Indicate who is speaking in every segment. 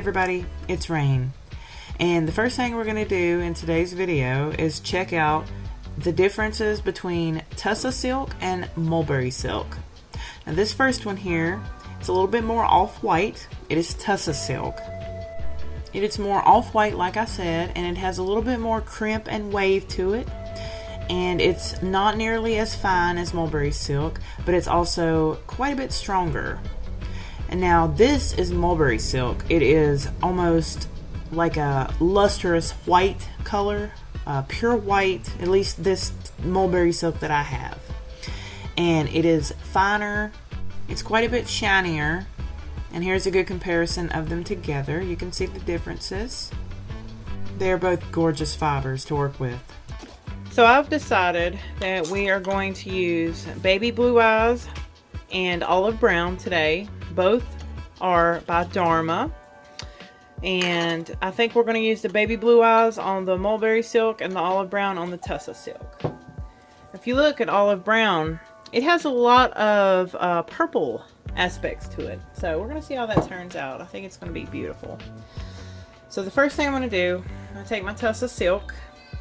Speaker 1: everybody, it's Rain, and the first thing we're going to do in today's video is check out the differences between Tussa silk and mulberry silk. Now this first one here, it's a little bit more off-white. It is Tussa silk. It is more off-white like I said, and it has a little bit more crimp and wave to it, and it's not nearly as fine as mulberry silk, but it's also quite a bit stronger. And now this is mulberry silk. It is almost like a lustrous white color, pure white, at least this mulberry silk that I have. And it is finer, it's quite a bit shinier, and here's a good comparison of them together. You can see the differences. They're both gorgeous fibers to work with. So I've decided that we are going to use Baby Blue Eyes and Olive Brown today. Both are by Dharma, and I think we're going to use the Baby Blue Eyes on the mulberry silk and the Olive Brown on the Tussa silk. If you look at Olive Brown, it has a lot of purple aspects to it, so we're going to see how that turns out. I think it's going to be beautiful. So the first thing I'm going to do, I'm going to take my Tussa silk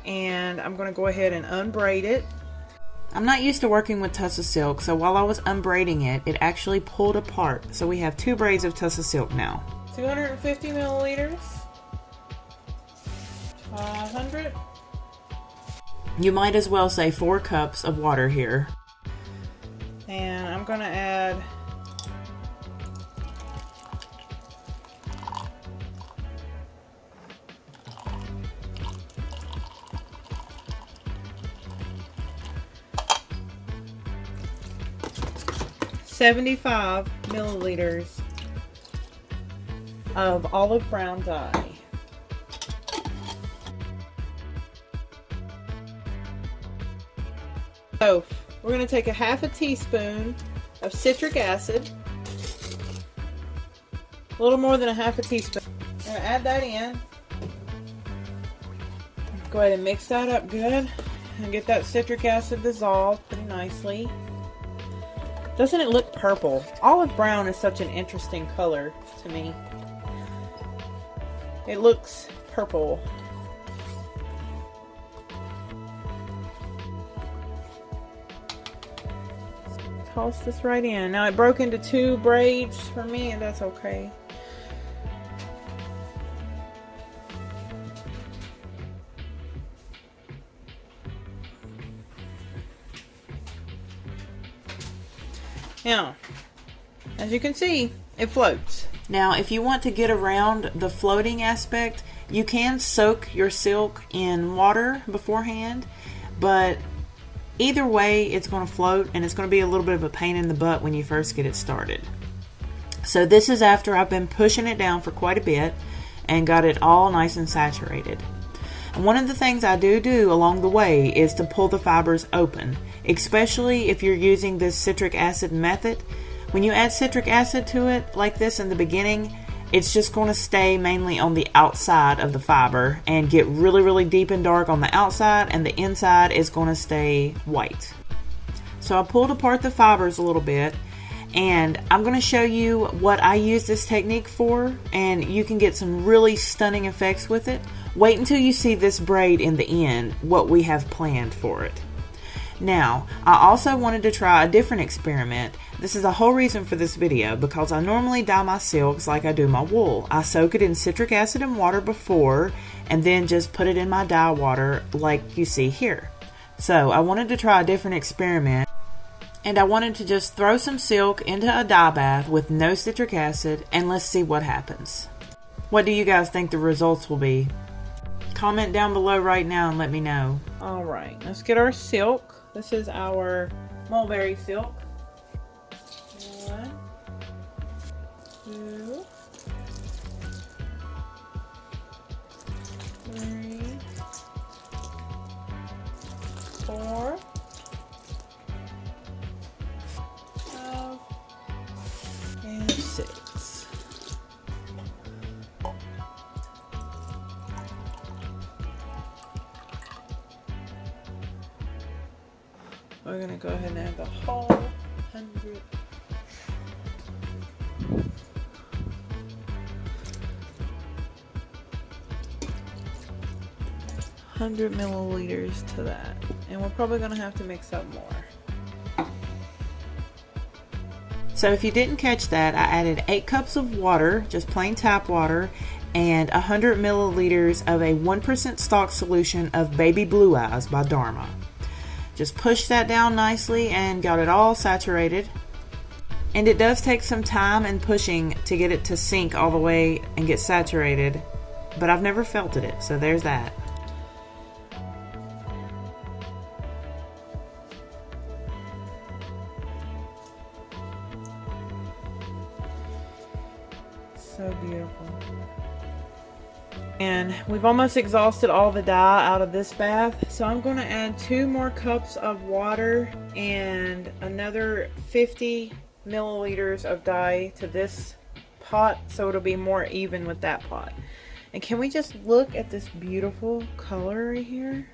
Speaker 1: and I'm going to go ahead and unbraid it. I'm not used to working with Tussa silk, so while I was unbraiding it, it actually pulled apart. So we have 2 braids of Tussa silk now. 250 milliliters. 500. You might as well say 4 cups of water here. And I'm going to add $75 milliliters of olive brown dye. So we're going to take a half a teaspoon of citric acid, a little more than a half a teaspoon. I'm going to add that in. Go ahead and mix that up good and get that citric acid dissolved pretty nicely. Doesn't it look purple? Olive brown is such an interesting color to me. It looks purple. Toss this right in. Now it broke into 2 braids for me, and that's okay. Now, as you can see, it floats. Now, if you want to get around the floating aspect, you can soak your silk in water beforehand, but either way, it's going to float, and it's going to be a little bit of a pain in the butt when you first get it started. So this is after I've been pushing it down for quite a bit and got it all nice and saturated. And one of the things I do along the way is to pull the fibers open, especially if you're using this citric acid method. When you add citric acid to it like this in the beginning, it's just going to stay mainly on the outside of the fiber and get really deep and dark on the outside, and the inside is going to stay white. So I pulled apart the fibers a little bit, and I'm going to show you what I use this technique for, and you can get some really stunning effects with it. Wait until you see this braid in the end, what we have planned for it. Now, I also wanted to try a different experiment. This is the whole reason for this video, because I normally dye my silks like I do my wool. I soak it in citric acid and water before, and then just put it in my dye water like you see here. So I wanted to try a different experiment, and I wanted to just throw some silk into a dye bath with no citric acid, and let's see what happens. What do you guys think the results will be? Comment down below right now and let me know. Alright, let's get our silk. This is our mulberry silk. 1, 2, 3, 4, 5, and 6. We're going to go ahead and add the whole 100. 100 milliliters to that. And we're probably going to have to mix up more. So if you didn't catch that, I added 8 cups of water, just plain tap water, and 100 milliliters of a 1% stock solution of Baby Blue Eyes by Dharma. Just pushed that down nicely and got it all saturated. And it does take some time and pushing to get it to sink all the way and get saturated, but I've never felted it, so there's that. So beautiful. And we've almost exhausted all the dye out of this bath, so I'm going to add 2 more cups of water and another 50 milliliters of dye to this pot, so it'll be more even with that pot. And can we just look at this beautiful color right here?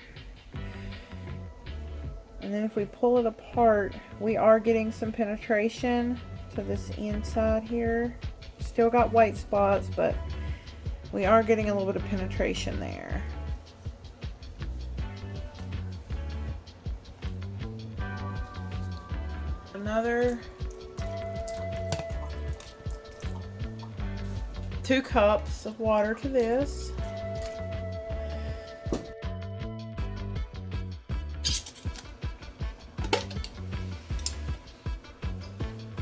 Speaker 1: And then if we pull it apart, we are getting some penetration to this inside here. Still got white spots, but we are getting a little bit of penetration there. Another 2 cups of water to this.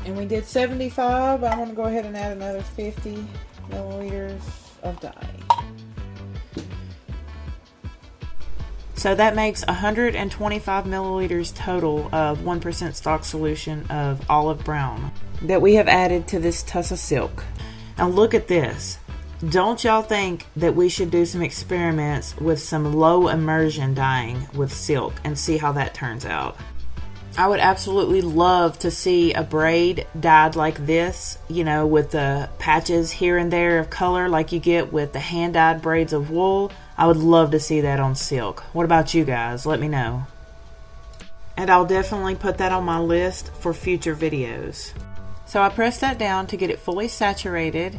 Speaker 1: And we did 75. I'm going to go ahead and add another 50 milliliters of dye. So that makes 125 milliliters total of 1% stock solution of olive brown that we have added to this Tussa silk. Now look at this. Don't y'all think that we should do some experiments with some low immersion dyeing with silk and see how that turns out? I would absolutely love to see a braid dyed like this, you know, with the patches here and there of color like you get with the hand-dyed braids of wool. I would love to see that on silk. What about you guys? Let me know. And I'll definitely put that on my list for future videos. So I pressed that down to get it fully saturated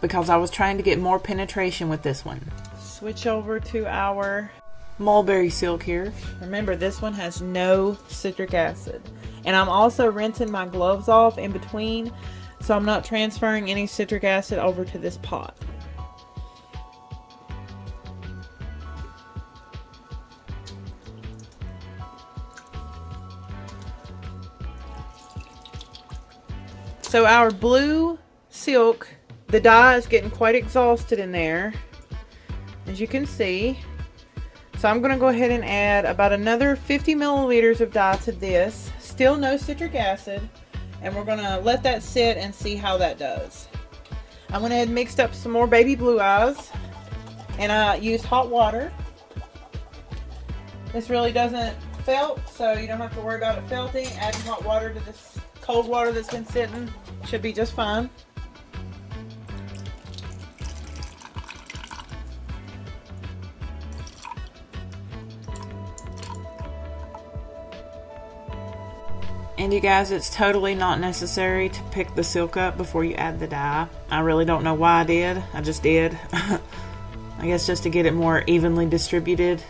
Speaker 1: because I was trying to get more penetration with this one. Switch over to our mulberry silk here. Remember, this one has no citric acid. And I'm also rinsing my gloves off in between, so I'm not transferring any citric acid over to this pot. So our blue silk, the dye is getting quite exhausted in there, as you can see. So I'm going to go ahead and add about another 50 milliliters of dye to this. Still no citric acid. And we're going to let that sit and see how that does. I went ahead and mixed up some more Baby Blue Eyes. And I used hot water. This really doesn't felt, so you don't have to worry about it felting. Adding hot water to this cold water that's been sitting should be just fine. And you guys, it's totally not necessary to pick the silk up before you add the dye. I really don't know why I did. I just did. I guess just to get it more evenly distributed.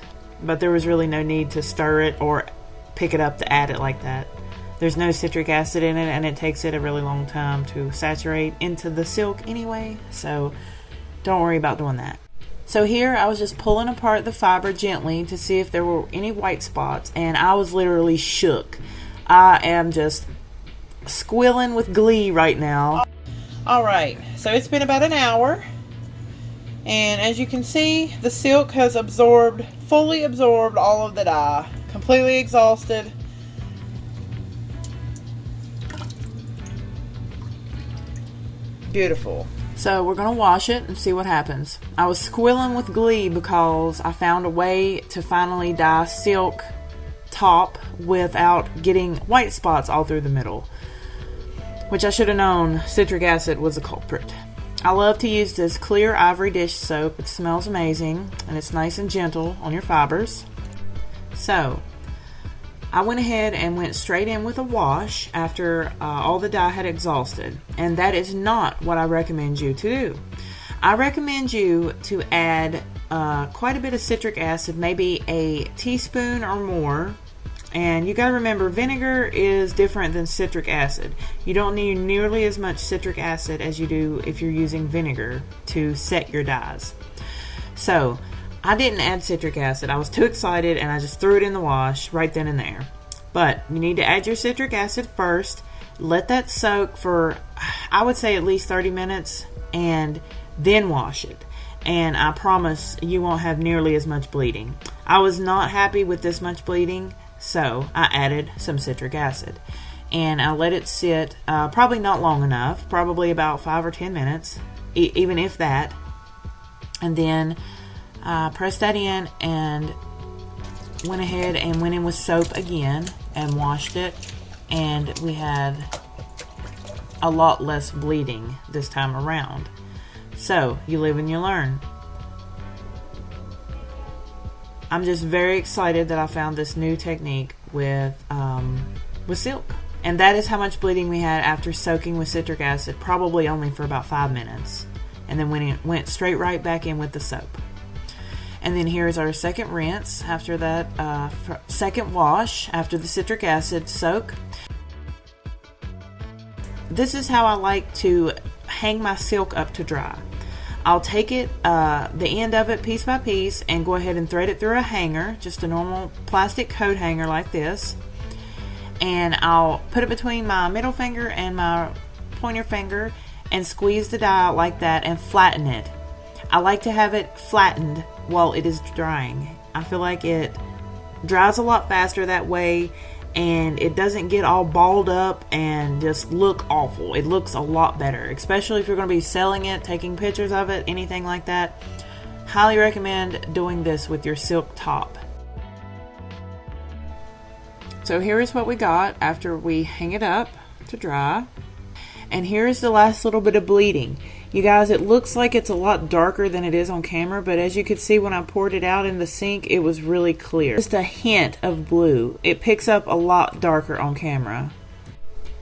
Speaker 1: But there was really no need to stir it or pick it up to add it like that. There's no citric acid in it, and it takes it a really long time to saturate into the silk anyway. So don't worry about doing that. So here I was just pulling apart the fiber gently to see if there were any white spots, and I was literally shook. I am just squealing with glee right now. Alright, so it's been about an hour, and as you can see, the silk has fully absorbed all of the dye. Completely exhausted. Beautiful. So we're going to wash it and see what happens. I was squealing with glee because I found a way to finally dye silk top without getting white spots all through the middle, which I should have known citric acid was a culprit. I love to use this clear ivory dish soap. It smells amazing and it's nice and gentle on your fibers. So I went ahead and went straight in with a wash after all the dye had exhausted, and that is not what I recommend you to do. I recommend you to add quite a bit of citric acid, maybe a teaspoon or more. And you got to remember, vinegar is different than citric acid. You don't need nearly as much citric acid as you do if you're using vinegar to set your dyes. So I didn't add citric acid. I was too excited and I just threw it in the wash right then and there. But you need to add your citric acid first. Let that soak for, I would say, at least 30 minutes, and then wash it. And I promise you won't have nearly as much bleeding. I was not happy with this much bleeding, so I added some citric acid. And I let it sit, probably not long enough, probably about 5 or 10 minutes, even if that. And then pressed that in and went ahead and went in with soap again and washed it. And we had a lot less bleeding this time around. So, you live and you learn. I'm just very excited that I found this new technique with silk. And that is how much bleeding we had after soaking with citric acid, probably only for about 5 minutes. And then went straight right back in with the soap. And then here's our second rinse after that second wash after the citric acid soak. This is how I like to hang my silk up to dry. I'll take it, the end of it piece by piece, and go ahead and thread it through a hanger, just a normal plastic coat hanger like this. And I'll put it between my middle finger and my pointer finger and squeeze the dye like that and flatten it. I like to have it flattened while it is drying. I feel like it dries a lot faster that way, and it doesn't get all balled up and just look awful. It looks a lot better, especially if you're going to be selling it, taking pictures of it, anything like that. Highly recommend doing this with your silk top. So here is what we got after we hang it up to dry. And here is the last little bit of bleeding. You guys, it looks like it's a lot darker than it is on camera, but as you could see when I poured it out in the sink, it was really clear. Just a hint of blue. It picks up a lot darker on camera.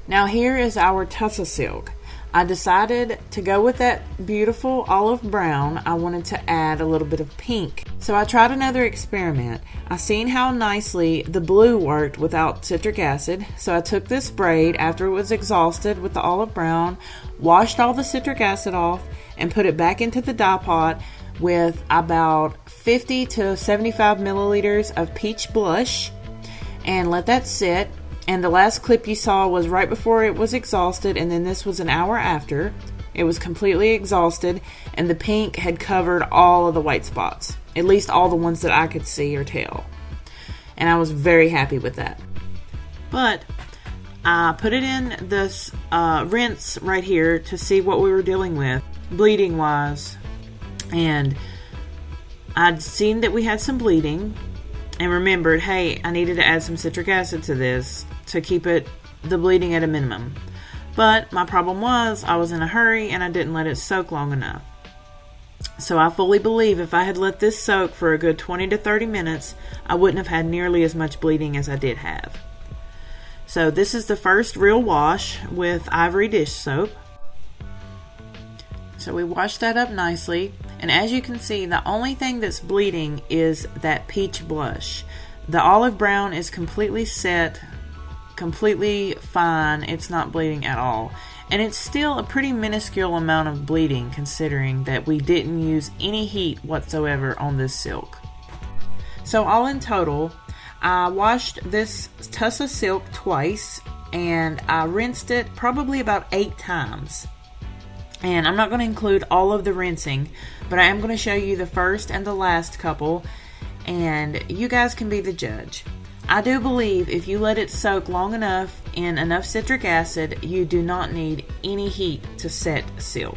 Speaker 1: Now here is our Tussa silk. I decided to go with that beautiful olive brown. I wanted to add a little bit of pink. So I tried another experiment. I seen how nicely the blue worked without citric acid. So I took this braid after it was exhausted with the olive brown, washed all the citric acid off, and put it back into the dye pot with about 50 to 75 milliliters of peach blush and let that sit. And the last clip you saw was right before it was exhausted, and then this was an hour after. It was completely exhausted, and the pink had covered all of the white spots, at least all the ones that I could see or tell. And I was very happy with that. But I put it in this rinse right here to see what we were dealing with, bleeding wise. And I'd seen that we had some bleeding and remembered, hey, I needed to add some citric acid to this to keep the bleeding at a minimum. But my problem was I was in a hurry and I didn't let it soak long enough. So I fully believe if I had let this soak for a good 20 to 30 minutes, I wouldn't have had nearly as much bleeding as I did have. So this is the first real wash with Ivory dish soap. So we washed that up nicely, and as you can see, the only thing that's bleeding is that peach blush. The olive brown is completely set, completely fine. It's not bleeding at all. And it's still a pretty minuscule amount of bleeding considering that we didn't use any heat whatsoever on this silk. So all in total, I washed this Tussa silk twice, and I rinsed it probably about 8 times. And I'm not going to include all of the rinsing, but I am going to show you the first and the last couple, and you guys can be the judge. I do believe if you let it soak long enough in enough citric acid, you do not need any heat to set silk.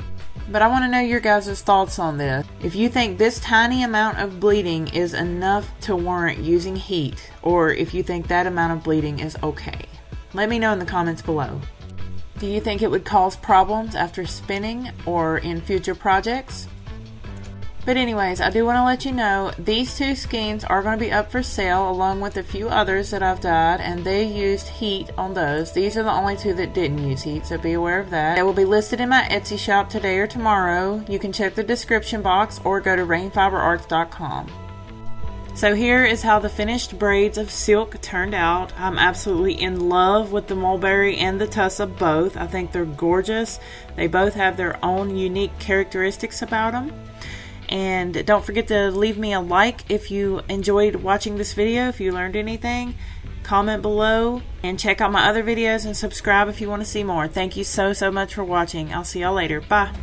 Speaker 1: But I want to know your guys' thoughts on this. If you think this tiny amount of bleeding is enough to warrant using heat, or if you think that amount of bleeding is okay. Let me know in the comments below. Do you think it would cause problems after spinning or in future projects? But anyways, I do want to let you know these two skeins are going to be up for sale along with a few others that I've dyed, and they used heat on those. These are the only two that didn't use heat, so be aware of that. They will be listed in my Etsy shop today or tomorrow. You can check the description box or go to rainfiberarts.com. So here is how the finished braids of silk turned out. I'm absolutely in love with the mulberry and the tussa both. I think they're gorgeous. They both have their own unique characteristics about them. And don't forget to leave me a like if you enjoyed watching this video, if you learned anything. Comment below and check out my other videos and subscribe if you want to see more. Thank you so much for watching. I'll see y'all later. Bye.